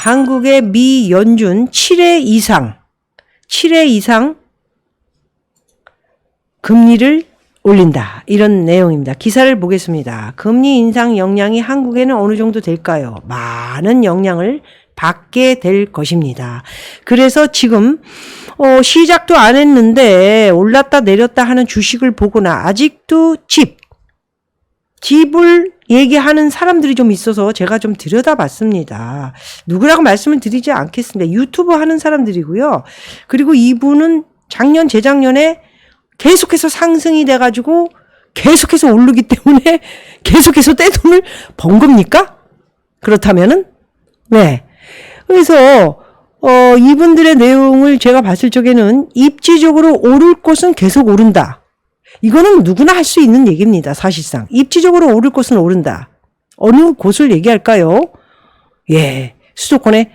한국의 미 연준 7회 이상 금리를 올린다. 이런 내용입니다. 기사를 보겠습니다. 금리 인상 영향이 한국에는 어느 정도 될까요? 많은 영향을 받게 될 것입니다. 그래서 지금 시작도 안 했는데 올랐다 내렸다 하는 주식을 보거나 아직도 집을 얘기하는 사람들이 좀 있어서 제가 좀 들여다봤습니다. 누구라고 말씀을 드리지 않겠습니다. 유튜브 하는 사람들이고요. 그리고 이분은 작년 재작년에 계속해서 상승이 돼가지고 계속해서 오르기 때문에 계속해서 떼돈을 번 겁니까? 그렇다면은 네. 그래서 이분들의 내용을 제가 봤을 적에는 입지적으로 오를 곳은 계속 오른다. 이거는 누구나 할 수 있는 얘기입니다. 사실상 입지적으로 오를 곳은 오른다. 어느 곳을 얘기할까요? 예, 수도권의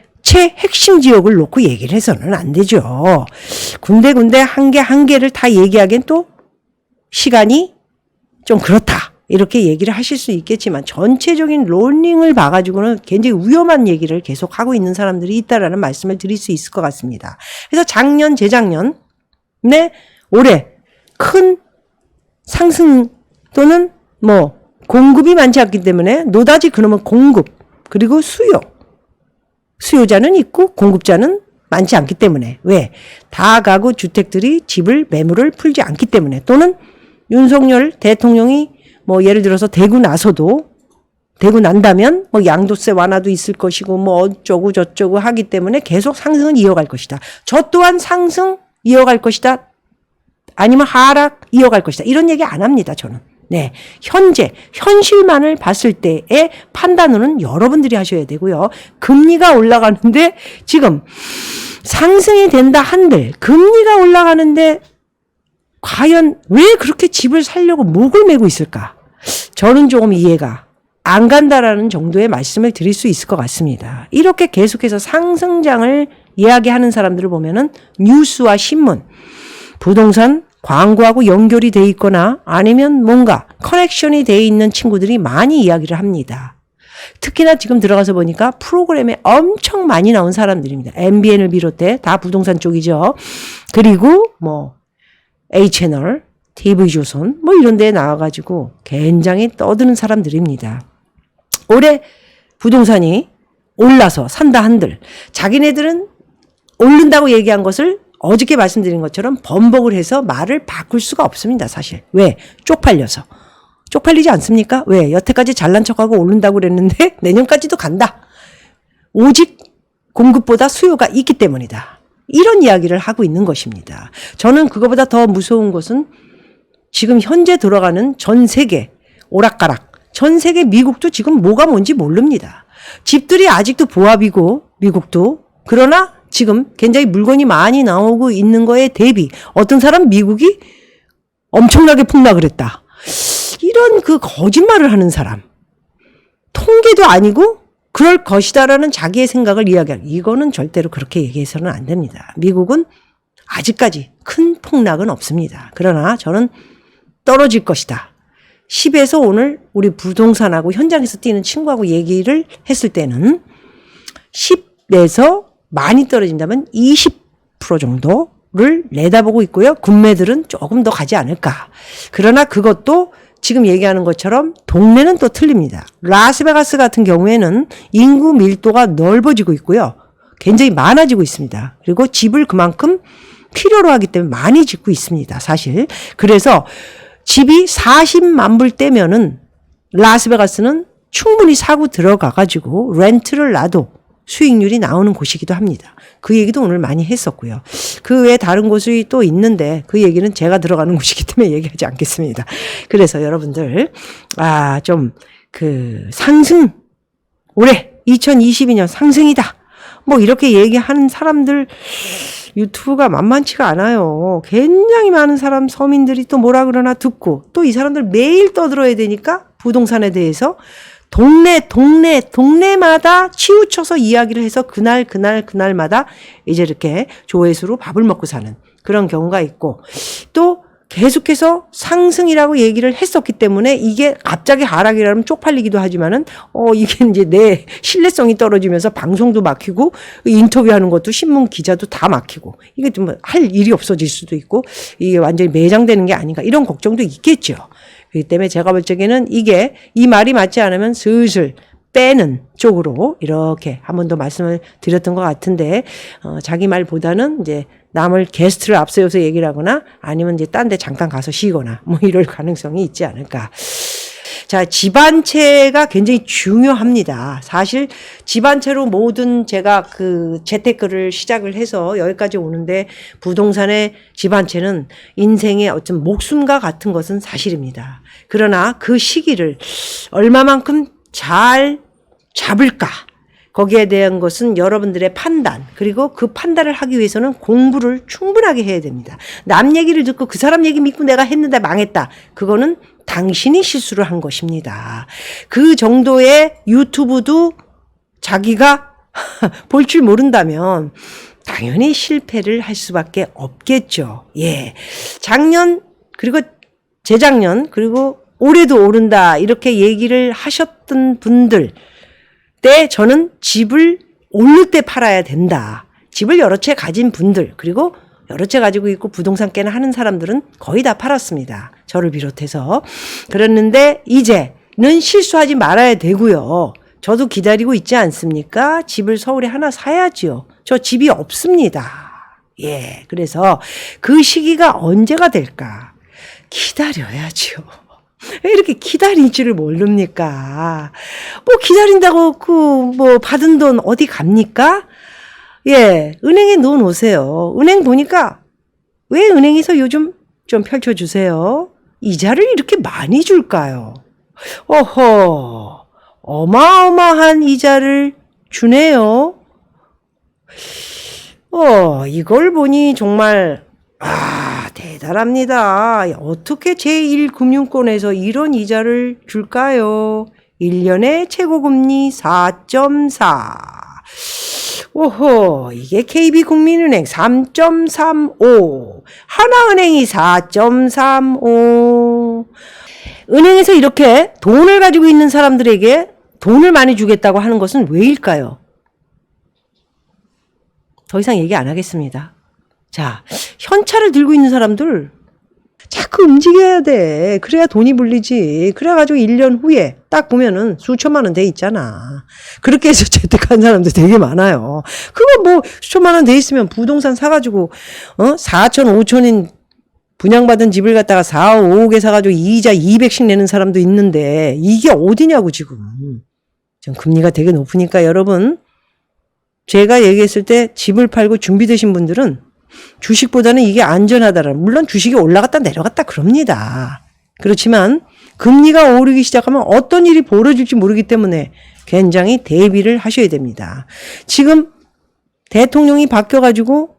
핵심 지역을 놓고 얘기를 해서는 안 되죠. 군데군데 한 개를 다 얘기하기엔 또 시간이 좀 그렇다. 이렇게 얘기를 하실 수 있겠지만 전체적인 롤링을 봐가지고는 굉장히 위험한 얘기를 계속 하고 있는 사람들이 있다라는 말씀을 드릴 수 있을 것 같습니다. 그래서 작년, 재작년에 올해 큰 상승 또는 공급이 많지 않기 때문에 노다지 그러면 공급 그리고 수요자는 있고 공급자는 많지 않기 때문에 왜? 다가구 주택들이 매물을 풀지 않기 때문에 또는 윤석열 대통령이 예를 들어서 되고 난다면 양도세 완화도 있을 것이고 어쩌고 저쩌고 하기 때문에 계속 상승을 이어갈 것이다. 저 또한 상승 이어갈 것이다. 아니면 하락 이어갈 것이다. 이런 얘기 안 합니다, 저는. 네. 현실만을 봤을 때의 판단은 여러분들이 하셔야 되고요. 금리가 올라가는데 지금 상승이 된다 한들 금리가 올라가는데 과연 왜 그렇게 집을 사려고 목을 메고 있을까? 저는 조금 이해가 안 간다라는 정도의 말씀을 드릴 수 있을 것 같습니다. 이렇게 계속해서 상승장을 이야기하는 사람들을 보면은 뉴스와 신문, 부동산 광고하고 연결이 돼 있거나 아니면 뭔가 커넥션이 돼 있는 친구들이 많이 이야기를 합니다. 특히나 지금 들어가서 보니까 프로그램에 엄청 많이 나온 사람들입니다. MBN을 비롯해 다 부동산 쪽이죠. 그리고 A채널, TV조선 이런 데에 나와가지고 굉장히 떠드는 사람들입니다. 올해 부동산이 올라서 산다 한들 자기네들은 오른다고 얘기한 것을 어저께 말씀드린 것처럼 번복을 해서 말을 바꿀 수가 없습니다. 사실. 왜? 쪽팔려서. 쪽팔리지 않습니까? 왜? 여태까지 잘난 척하고 오른다고 그랬는데 내년까지도 간다. 오직 공급보다 수요가 있기 때문이다. 이런 이야기를 하고 있는 것입니다. 저는 그거보다 더 무서운 것은 지금 현재 돌아가는 전 세계 오락가락. 전 세계 미국도 지금 뭐가 뭔지 모릅니다. 집들이 아직도 보합이고 미국도. 그러나 지금 굉장히 물건이 많이 나오고 있는 거에 대비 어떤 사람 미국이 엄청나게 폭락을 했다. 이런 거짓말을 하는 사람. 통계도 아니고 그럴 것이다라는 자기의 생각을 이야기하는 이거는 절대로 그렇게 얘기해서는 안 됩니다. 미국은 아직까지 큰 폭락은 없습니다. 그러나 저는 떨어질 것이다. 10에서 오늘 우리 부동산하고 현장에서 뛰는 친구하고 얘기를 했을 때는 10에서 많이 떨어진다면 20% 정도를 내다보고 있고요. 군매들은 조금 더 가지 않을까. 그러나 그것도 지금 얘기하는 것처럼 동네는 또 틀립니다. 라스베가스 같은 경우에는 인구 밀도가 넓어지고 있고요. 굉장히 많아지고 있습니다. 그리고 집을 그만큼 필요로 하기 때문에 많이 짓고 있습니다. 사실. 그래서 집이 40만 불대면은 라스베가스는 충분히 사고 들어가가지고 렌트를 놔도 수익률이 나오는 곳이기도 합니다. 그 얘기도 오늘 많이 했었고요. 그 외에 다른 곳이 또 있는데 그 얘기는 제가 들어가는 곳이기 때문에 얘기하지 않겠습니다. 그래서 여러분들 상승 올해 2022년 상승이다. 이렇게 얘기하는 사람들 유튜브가 만만치가 않아요. 굉장히 많은 서민들이 또 뭐라 그러나 듣고 또 이 사람들 매일 떠들어야 되니까 부동산에 대해서 동네마다 치우쳐서 이야기를 해서 그날마다 이제 이렇게 조회수로 밥을 먹고 사는 그런 경우가 있고 또 계속해서 상승이라고 얘기를 했었기 때문에 이게 갑자기 하락이라면 쪽팔리기도 하지만은 이게 이제 내 신뢰성이 떨어지면서 방송도 막히고 인터뷰하는 것도 신문 기자도 다 막히고 이게 좀 할 일이 없어질 수도 있고 이게 완전히 매장되는 게 아닌가 이런 걱정도 있겠죠. 그렇기 때문에 제가 볼 적에는 이게 이 말이 맞지 않으면 슬슬 빼는 쪽으로 이렇게 한 번 더 말씀을 드렸던 것 같은데 자기 말보다는 이제 남을 게스트를 앞세워서 얘기를 하거나 아니면 이제 딴 데 잠깐 가서 쉬거나 뭐 이럴 가능성이 있지 않을까. 자, 집안채가 굉장히 중요합니다. 사실 집안채로 모든 제가 그 재테크를 시작을 해서 여기까지 오는데 부동산의 집안채는 인생의 어떤 목숨과 같은 것은 사실입니다. 그러나 그 시기를 얼마만큼 잘 잡을까? 거기에 대한 것은 여러분들의 판단, 그리고 그 판단을 하기 위해서는 공부를 충분하게 해야 됩니다. 남 얘기를 듣고 그 사람 얘기 믿고 내가 했는데 망했다. 그거는 당신이 실수를 한 것입니다. 그 정도의 유튜브도 자기가 볼 줄 모른다면 당연히 실패를 할 수밖에 없겠죠. 예. 작년, 그리고 재작년, 그리고 올해도 오른다. 이렇게 얘기를 하셨던 분들 때 저는 집을 오를 때 팔아야 된다. 집을 여러 채 가진 분들, 그리고 여러 채 가지고 있고 부동산 깨나 하는 사람들은 거의 다 팔았습니다. 저를 비롯해서. 그랬는데 이제는 실수하지 말아야 되고요. 저도 기다리고 있지 않습니까? 집을 서울에 하나 사야지요. 저 집이 없습니다. 예. 그래서 그 시기가 언제가 될까? 기다려야지요. 왜 이렇게 기다릴 줄을 모릅니까? 뭐 기다린다고 받은 돈 어디 갑니까? 예, 은행에 넣어 놓으세요. 은행 보니까 왜 은행에서 요즘 좀 펼쳐주세요? 이자를 이렇게 많이 줄까요? 어허, 어마어마한 이자를 주네요. 이걸 보니 정말 대단합니다. 어떻게 제1금융권에서 이런 이자를 줄까요? 1년에 최고금리 4.4. 오호, 이게 KB국민은행 3.35. 하나은행이 4.35. 은행에서 이렇게 돈을 가지고 있는 사람들에게 돈을 많이 주겠다고 하는 것은 왜일까요? 더 이상 얘기 안 하겠습니다. 자, 현찰을 들고 있는 사람들 자꾸 움직여야 돼. 그래야 돈이 불리지. 그래가지고 1년 후에 딱 보면은 수천만 원 돼 있잖아. 그렇게 해서 재테크한 사람들 되게 많아요. 그거 뭐 수천만 원 돼 있으면 부동산 사가지고 4천 5천인 분양받은 집을 갖다가 4, 5억에 사가지고 이자 200씩 내는 사람도 있는데 이게 어디냐고 지금. 지금 금리가 되게 높으니까 여러분 제가 얘기했을 때 집을 팔고 준비되신 분들은 주식보다는 이게 안전하다라는, 물론 주식이 올라갔다 내려갔다 그럽니다. 그렇지만 금리가 오르기 시작하면 어떤 일이 벌어질지 모르기 때문에 굉장히 대비를 하셔야 됩니다. 지금 대통령이 바뀌어가지고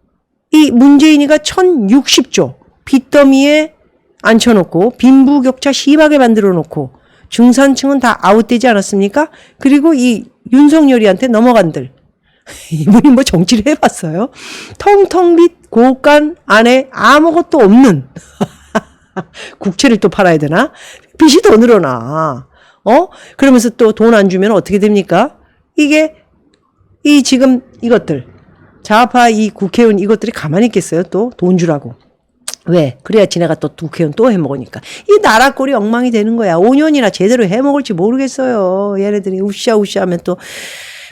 이 문재인이가 1060조 빚더미에 앉혀놓고 빈부격차 심하게 만들어 놓고 중산층은 다 아웃되지 않았습니까? 그리고 이 윤석열이한테 넘어간들 이분이 뭐 정치를 해봤어요? 텅텅 빈 고간 안에 아무것도 없는 국채를 또 팔아야 되나? 빚이 더 늘어나. 그러면서 또 돈 안 주면 어떻게 됩니까? 이게 이 지금 이것들 좌파 이 국회의원 이것들이 가만히 있겠어요? 또 돈 주라고. 왜? 그래야 지네가 또 국회의원 또 해먹으니까. 이 나라 꼴이 엉망이 되는 거야. 5년이나 제대로 해먹을지 모르겠어요. 얘네들이 우쌰우쌰 하면 또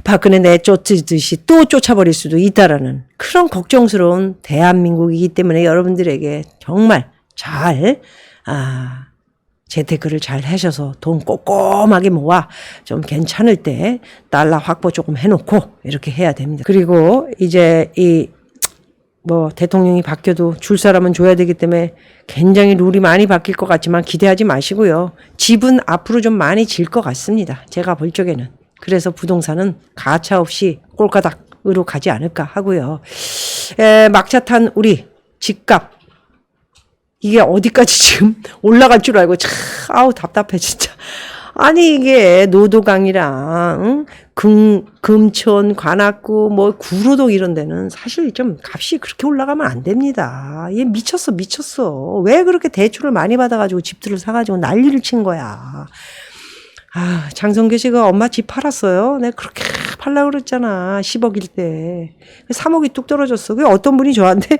박근혜 내쫓듯이 또 쫓아버릴 수도 있다라는 그런 걱정스러운 대한민국이기 때문에 여러분들에게 정말 잘 재테크를 잘 하셔서 돈 꼼꼼하게 모아 좀 괜찮을 때 달러 확보 조금 해놓고 이렇게 해야 됩니다. 그리고 이제 대통령이 바뀌어도 줄 사람은 줘야 되기 때문에 굉장히 룰이 많이 바뀔 것 같지만 기대하지 마시고요. 집은 앞으로 좀 많이 질 것 같습니다. 제가 볼 적에는. 그래서 부동산은 가차 없이 꼴가닥으로 가지 않을까 하고요. 막차 탄 우리 집값 이게 어디까지 지금 올라갈 줄 알고 참 답답해 진짜. 아니 이게 노도강이랑 금천, 관악구, 뭐 구로동 이런 데는 사실 좀 값이 그렇게 올라가면 안 됩니다. 얘 미쳤어. 왜 그렇게 대출을 많이 받아가지고 집들을 사가지고 난리를 친 거야. 아, 장성규 씨가 엄마 집 팔았어요. 내가 그렇게 팔라고 그랬잖아. 10억일 때. 3억이 뚝 떨어졌어. 그 어떤 분이 저한테,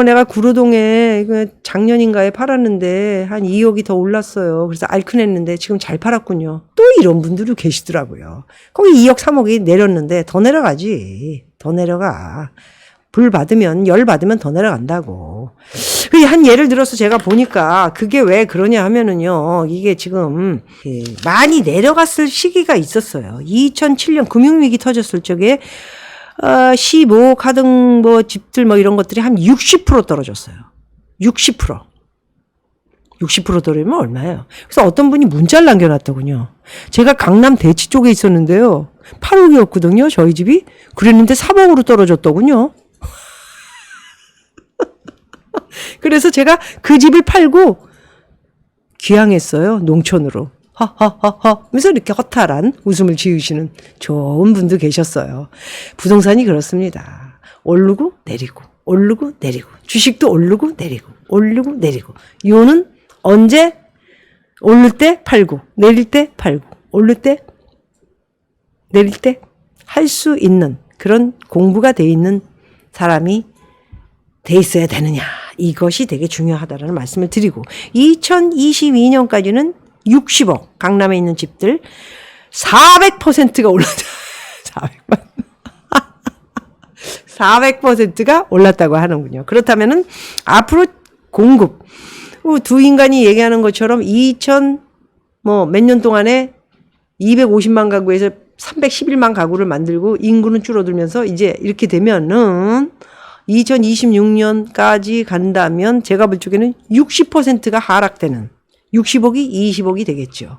내가 구로동에 작년인가에 팔았는데 한 2억이 더 올랐어요. 그래서 알큰했는데 지금 잘 팔았군요. 또 이런 분들이 계시더라고요. 거기 2억, 3억이 내렸는데 더 내려가지. 더 내려가. 불 받으면, 열 받으면 더 내려간다고. 한 예를 들어서 제가 보니까 그게 왜 그러냐 하면은요, 이게 지금 많이 내려갔을 시기가 있었어요. 2007년 금융위기 터졌을 적에, 15억 하등 뭐 집들 뭐 이런 것들이 한 60% 떨어졌어요. 60%. 60% 떨어지면 얼마예요? 그래서 어떤 분이 문자를 남겨놨더군요. 제가 강남 대치 쪽에 있었는데요. 8억이었거든요, 저희 집이. 그랬는데 3억으로 떨어졌더군요. 그래서 제가 그 집을 팔고 귀향했어요. 농촌으로. 하하하하 하면서 이렇게 허탈한 웃음을 지으시는 좋은 분도 계셨어요. 부동산이 그렇습니다. 오르고 내리고 오르고 내리고 주식도 오르고 내리고 오르고 내리고 요는 언제 오를 때 팔고 내릴 때 팔고 오를 때 내릴 때 할 수 있는 그런 공부가 돼 있는 사람이 돼 있어야 되느냐. 이것이 되게 중요하다라는 말씀을 드리고 2022년까지는 60억 강남에 있는 집들 400%가 올랐다. 400%가 올랐다고 하는군요. 그렇다면은 앞으로 공급 두 인간이 얘기하는 것처럼 몇 년 동안에 250만 가구에서 311만 가구를 만들고 인구는 줄어들면서 이제 이렇게 되면은 2026년까지 간다면 제가 볼 적에는 60%가 하락되는 60억이 20억이 되겠죠.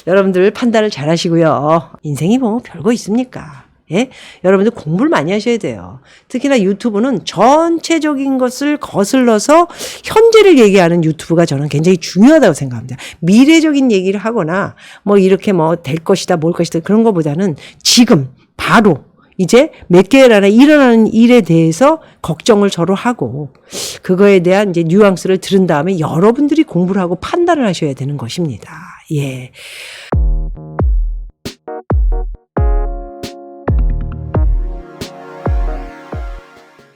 여러분들 판단을 잘 하시고요. 인생이 뭐 별거 있습니까? 예? 여러분들 공부를 많이 하셔야 돼요. 특히나 유튜브는 전체적인 것을 거슬러서 현재를 얘기하는 유튜브가 저는 굉장히 중요하다고 생각합니다. 미래적인 얘기를 하거나 뭐 이렇게 뭐 될 것이다, 뭘 것이다 그런 것보다는 지금 바로 이제 몇 개월 안에 일어나는 일에 대해서 걱정을 서로 하고 그거에 대한 이제 뉘앙스를 들은 다음에 여러분들이 공부를 하고 판단을 하셔야 되는 것입니다. 예.